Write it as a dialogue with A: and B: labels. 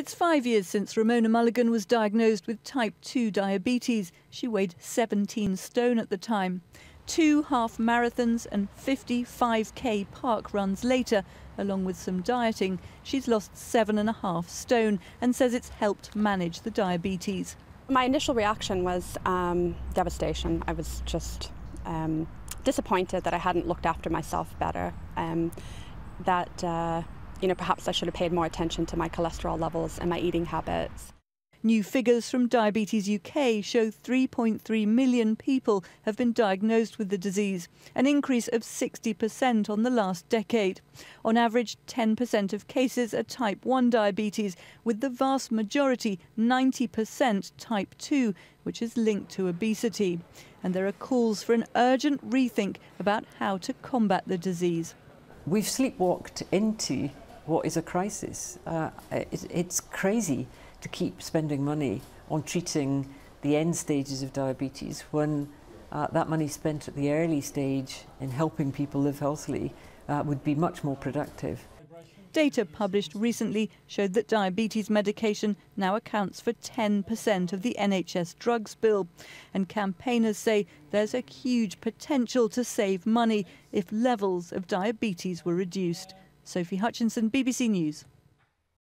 A: It's 5 years since Ramona Mulligan was diagnosed with type 2 diabetes. She weighed 17 stone at the time. 2 half marathons and 50 5K park runs later, along with some dieting, she's lost 7.5 stone and says it's helped manage the diabetes.
B: My initial reaction was devastation. I was just disappointed that I hadn't looked after myself better, perhaps I should have paid more attention to my cholesterol levels and my eating habits.
A: New figures from Diabetes UK show 3.3 million people have been diagnosed with the disease, an increase of 60% on the last decade. On average, 10% of cases are type 1 diabetes, with the vast majority, 90%, type 2, which is linked to obesity. And there are calls for an urgent rethink about how to combat the disease.
C: We've sleepwalked into what is a crisis. It's crazy to keep spending money on treating the end stages of diabetes when that money spent at the early stage in helping people live healthily would be much more productive.
A: Data published recently showed that diabetes medication now accounts for 10% of the NHS drugs bill. And campaigners say there's a huge potential to save money if levels of diabetes were reduced. Sophie Hutchinson, BBC News.